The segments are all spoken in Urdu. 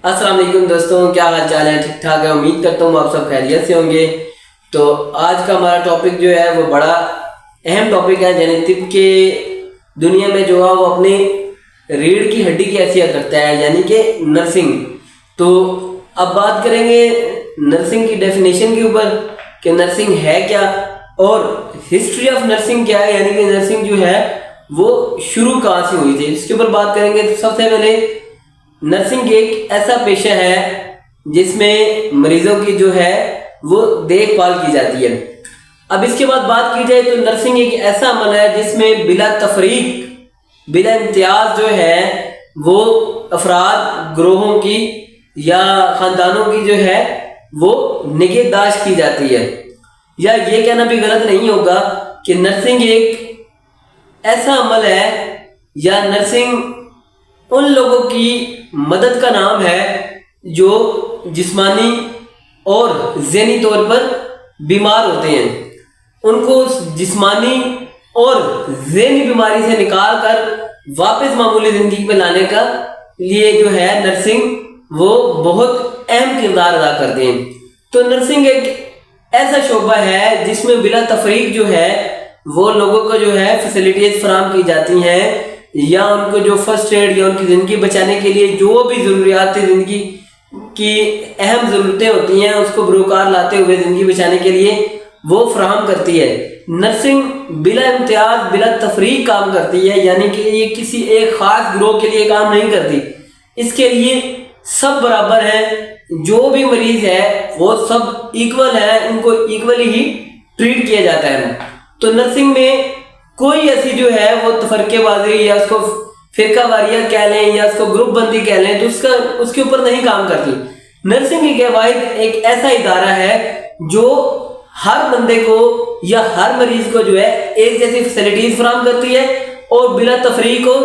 السلام علیکم دوستوں، کیا حال چال ہے؟ ٹھیک ٹھاک ہے، امید کرتا ہوں آپ سب خیریت سے ہوں گے۔ تو آج کا ہمارا ٹاپک جو ہے وہ بڑا اہم ٹاپک ہے، یعنی طب کے دنیا میں جو ہے وہ اپنی ریڑھ کی ہڈی کی حیثیت رکھتا ہے، یعنی کہ نرسنگ۔ تو اب بات کریں گے نرسنگ کی ڈیفینیشن کے اوپر کہ نرسنگ ہے کیا اور ہسٹری آف نرسنگ کیا ہے، یعنی کہ نرسنگ جو ہے وہ شروع کہاں سے ہوئی تھی، اس کے اوپر بات کریں گے۔ تو سب سے پہلے نرسنگ ایک ایسا پیشہ ہے جس میں مریضوں کی جو ہے وہ دیکھ بھال کی جاتی ہے۔ اب اس کے بعد بات کی جائے تو نرسنگ ایک ایسا عمل ہے جس میں بلا تفریق بلا امتیاز جو ہے وہ افراد، گروہوں کی یا خاندانوں کی جو ہے وہ نگہداشت کی جاتی ہے، یا یہ کہنا بھی غلط نہیں ہوگا کہ نرسنگ ایک ایسا عمل ہے یا نرسنگ ان لوگوں کی مدد کا نام ہے جو جسمانی اور ذہنی طور پر بیمار ہوتے ہیں۔ ان کو جسمانی اور ذہنی بیماری سے نکال کر واپس معمولی زندگی میں لانے کا لیے جو ہے نرسنگ وہ بہت اہم کردار ادا کرتے ہیں۔ تو نرسنگ ایک ایسا شعبہ ہے جس میں بلا تفریق جو ہے وہ لوگوں کو جو ہے فیسلٹیز فراہم کی جاتی ہیں، یا ان کو جو فرسٹ ایڈ یا ان کی زندگی بچانے کے لیے جو بھی ضروریات زندگی کی اہم ضرورتیں ہوتی ہیں اس کو بروکار لاتے ہوئے زندگی بچانے کے لیے وہ فراہم کرتی ہے۔ نرسنگ بلا امتیاز بلا تفریق کام کرتی ہے، یعنی کہ یہ کسی ایک خاص گروہ کے لیے کام نہیں کرتی، اس کے لیے سب برابر ہیں، جو بھی مریض ہے وہ سب ایکول ہے، ان کو ایکولی ہی ٹریٹ کیا جاتا ہے۔ تو نرسنگ میں کوئی ایسی جو ہے وہ تفرقے بازی یا اس کو فرقہ واریت کہہ لیں یا اس کو گروپ بندی کہہ لیں تو اس کے اوپر نہیں کام کرتی۔ نرسنگ ایک واحد ایک ایسا ادارہ ہے جو ہر بندے کو یا ہر مریض کو جو ہے ایک جیسی فیسلٹیز فراہم کرتی ہے اور بلا تفریق کو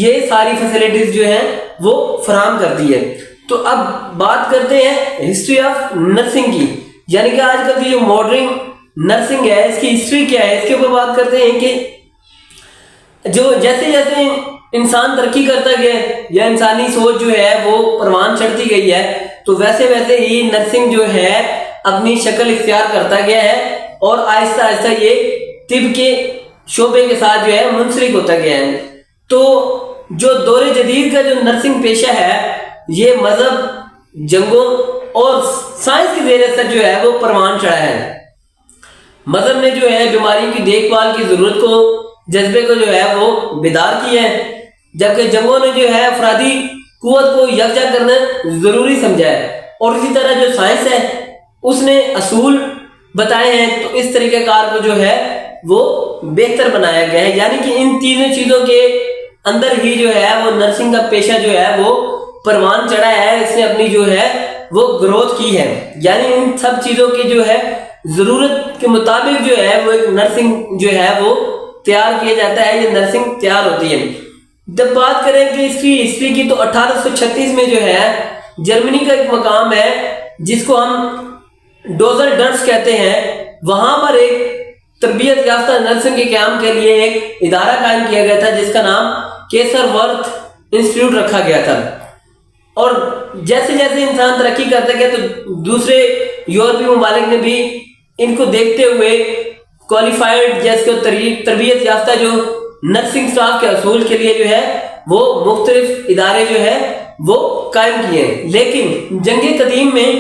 یہ ساری فیسلٹیز جو ہیں وہ فراہم کرتی ہے۔ تو اب بات کرتے ہیں ہسٹری آف نرسنگ کی، یعنی کہ آج کل کی جو ماڈرن نرسنگ ہے اس کی ہسٹری کیا ہے، اس کے اوپر بات کرتے ہیں کہ جو جیسے جیسے انسان ترقی کرتا گیا یا انسانی سوچ جو ہے وہ پروان چڑھتی گئی ہے تو ویسے ویسے ہی نرسنگ جو ہے اپنی شکل اختیار کرتا گیا ہے اور آہستہ آہستہ یہ طب کے شعبے کے ساتھ جو ہے منسلک ہوتا گیا ہے۔ تو جو دور جدید کا جو نرسنگ پیشہ ہے یہ مذہب، جنگوں اور سائنس کی زیر اثر جو ہے وہ پروان چڑھا ہے۔ مذہب نے جو ہے بیماری کی دیکھ بھال کی ضرورت کو، جذبے کو جو ہے وہ بیدار کیا ہے، جبکہ جنگوں نے جو ہے افرادی قوت کو یکجا کرنا ضروری سمجھا ہے، اور اسی طرح جو سائنس ہے اس نے اصول بتائے ہیں تو اس طریقہ کار کو جو ہے وہ بہتر بنایا گیا ہے، یعنی کہ ان تینوں چیزوں کے اندر ہی جو ہے وہ نرسنگ کا پیشہ جو ہے وہ پروان چڑھا ہے، اس نے اپنی جو ہے وہ گروتھ کی ہے، یعنی ان سب چیزوں کی جو ہے ضرورت کے مطابق جو ہے وہ ایک نرسنگ جو ہے وہ تیار کیا جاتا ہے، یہ نرسنگ تیار ہوتی ہے۔ جب بات کریں کہ اس کی ہسٹری کی تو 1836 میں جو ہے جرمنی کا ایک مقام ہے جس کو ہم ڈوزر ڈرس کہتے ہیں، وہاں پر ایک تربیت یافتہ نرسنگ کے قیام کے لیے ایک ادارہ قائم کیا گیا تھا جس کا نام کیسر ورتھ انسٹیٹیوٹ رکھا گیا تھا۔ اور جیسے جیسے انسان ترقی کرتا گیا تو دوسرے یورپی ممالک نے بھی ان کو دیکھتے ہوئے کوالیفائڈ جیسے تربیت یافتہ جو نرسنگ سٹاف کے حصول کے لیے جو ہے وہ مختلف ادارے جو ہے وہ قائم کیے ہیں۔ لیکن جنگ قدیم میں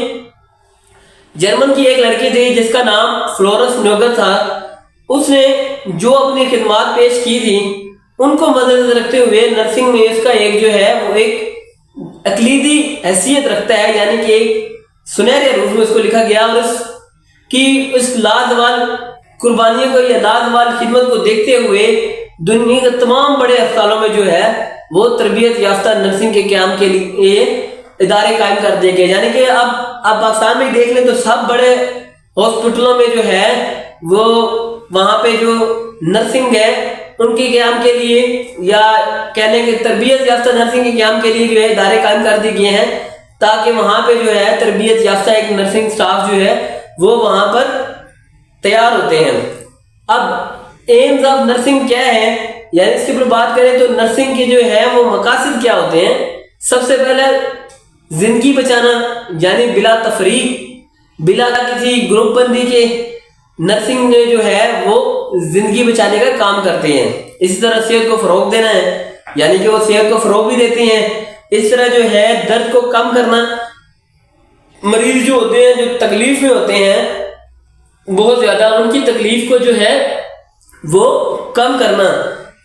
جرمن کی ایک لڑکی تھی جس کا نام فلورنس نیوگن تھا، اس نے جو اپنی خدمات پیش کی تھی ان کو مد نظر رکھتے ہوئے نرسنگ میں اس کا ایک جو ہے وہ ایک اقلیدی حیثیت رکھتا ہے، یعنی کہ ایک سنہرے روپ میں اس کو لکھا گیا، اور اس لازوال قربانیوں کو یا لازوال خدمت کو دیکھتے ہوئے دنیا کے تمام بڑے اسپتالوں میں جو ہے وہ تربیت یافتہ نرسنگ کے قیام کے لیے ادارے قائم کر دیے گئے، یعنی کہ اب پاکستان میں دیکھ لیں تو سب بڑے ہاسپٹلوں میں جو ہے وہ وہاں پہ جو نرسنگ ہے ان کے قیام کے لیے یا کہنے کے تربیت یافتہ نرسنگ کے قیام کے لیے جو ہے ادارے قائم کر دیے گئے ہیں تاکہ وہاں پہ جو ہے تربیت یافتہ ایک نرسنگ سٹاف جو ہے وہ وہاں پر تیار ہوتے ہیں۔ اب ایمز آف نرسنگ کیا ہے، یعنی اس کے اوپر بات کریں تو نرسنگ کے جو ہے وہ مقاصد کیا ہوتے ہیں۔ سب سے پہلے زندگی بچانا یعنی بلا تفریق بلا کسی گروپ بندی کے نرسنگ نے جو ہے وہ زندگی بچانے کا کام کرتے ہیں. اسی طرح صحت کو فروغ دینا ہے یعنی کہ وہ صحت کو فروغ بھی دیتے ہیں. اس طرح جو ہے درد کو کم کرنا, مریض جو ہوتے ہیں جو تکلیف میں ہوتے ہیں بہت زیادہ, ان کی تکلیف کو جو ہے وہ کم کرنا,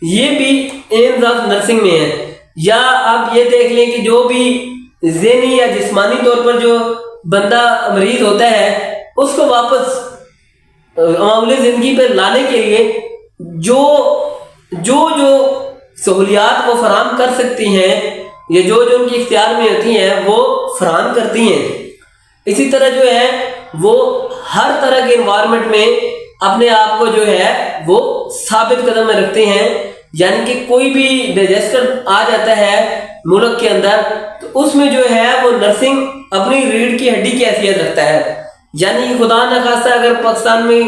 یہ بھی ایمز آف نرسنگ میں ہے. یا آپ یہ دیکھ لیں کہ جو بھی ذہنی یا جسمانی طور پر جو بندہ مریض ہوتا ہے اس کو واپس معمولی زندگی پہ لانے کے لیے جو سہولیات وہ فراہم کر سکتی ہیں یا جو ان کی اختیار میں ہوتی ہیں وہ فراہم کرتی ہیں. اسی طرح جو ہے وہ ہر طرح کے انوائرمنٹ میں اپنے آپ کو جو ہے وہ ثابت قدم میں رکھتے ہیں. یعنی کہ کوئی بھی ڈیزاسٹر آ جاتا ہے ملک کے اندر تو اس میں جو ہے وہ نرسنگ اپنی ریڑھ کی ہڈی کی حیثیت رکھتا ہے. یعنی خدا نخواستہ اگر پاکستان میں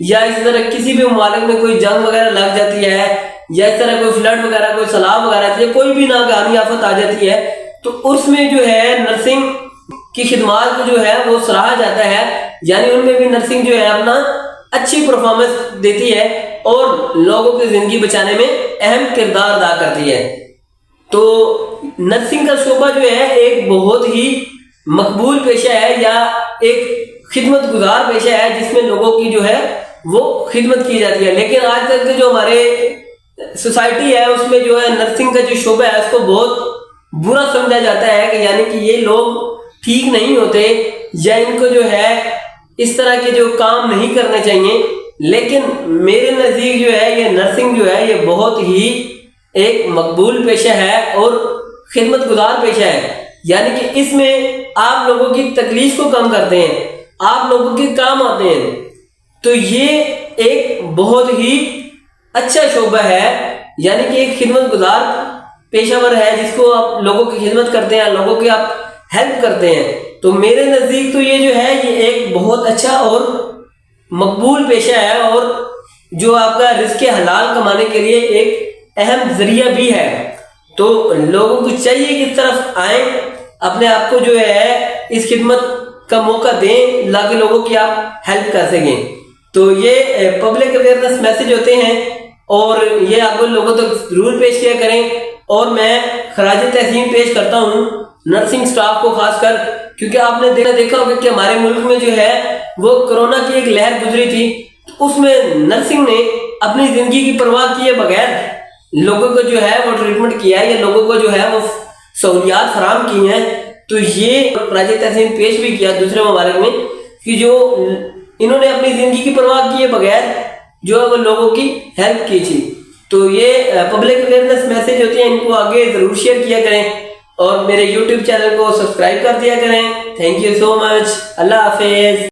یا اس طرح کسی بھی ممالک میں کوئی جنگ وغیرہ لگ جاتی ہے یا اس طرح کوئی فلڈ وغیرہ کوئی سیلاب وغیرہ آتی ہے, کوئی بھی ناگہانی آفت آ جاتی ہے تو اس میں جو ہے نرسنگ کی خدمات کو جو ہے وہ سراہا جاتا ہے. یعنی ان میں بھی نرسنگ جو ہے اپنا اچھی پرفارمنس دیتی ہے اور لوگوں کی زندگی بچانے میں اہم کردار ادا کرتی ہے. تو نرسنگ کا شعبہ جو ہے ایک بہت ہی مقبول پیشہ ہے یا ایک خدمت گزار پیشہ ہے جس میں لوگوں کی جو ہے وہ خدمت کی جاتی ہے. لیکن آج تک کے جو ہمارے سوسائٹی ہے اس میں جو ہے نرسنگ کا جو شعبہ ہے اس کو بہت برا سمجھا جاتا ہے کہ یعنی کہ یہ لوگ ٹھیک نہیں ہوتے یا ان کو جو ہے اس طرح کے جو کام نہیں کرنے چاہیے. لیکن میرے نزدیک جو ہے یہ نرسنگ جو ہے یہ بہت ہی ایک مقبول پیشہ ہے اور خدمت گزار پیشہ ہے. یعنی کہ اس میں آپ لوگوں کی تکلیف کو کم کرتے ہیں, آپ لوگوں کے کام آتے ہیں. تو یہ ایک بہت ہی اچھا شعبہ ہے یعنی کہ ایک خدمت گزار پیشہ ور ہے جس کو آپ لوگوں کی خدمت کرتے ہیں, لوگوں کی آپ ہیلپ کرتے ہیں. تو میرے نزدیک تو یہ جو ہے یہ ایک بہت اچھا اور مقبول پیشہ ہے اور جو آپ کا رزق حلال کمانے کے لیے ایک اہم ذریعہ بھی ہے. تو لوگوں کو چاہیے کہ اس طرف آئیں, اپنے آپ کو جو ہے اس خدمت کا موقع دیں تاکہ لوگوں کی آپ ہیلپ کر سکیں. تو یہ پبلک اویئرنس میسج ہوتے ہیں اور یہ آپ کو لوگوں تک ضرور پیش کیا کریں. اور میں خراج تحسین پیش کرتا ہوں نرسنگ سٹاف کو خاص کر, کیونکہ آپ نے دیکھا ہوگا کہ ہمارے ملک میں جو ہے وہ کرونا کی ایک لہر گزری تھی, تو اس میں نرسنگ نے اپنی زندگی کی پرواہ کیے بغیر لوگوں کو جو ہے وہ ٹریٹمنٹ کیا ہے یا لوگوں کو جو ہے وہ سہولیات فراہم کی ہیں. تو یہ خراج تحسین پیش بھی کیا دوسرے ممالک میں کہ جو انہوں نے اپنی زندگی کی پرواہ کیے بغیر جو ہے وہ لوگوں کی ہیلپ کی تھی. تو یہ پبلک اویئرنس میسج ہوتے ہیں, ان کو آگے ضرور شیئر کیا کریں اور میرے یوٹیوب چینل کو سبسکرائب کر دیا کریں. تھینک یو سو مچ. اللہ حافظ.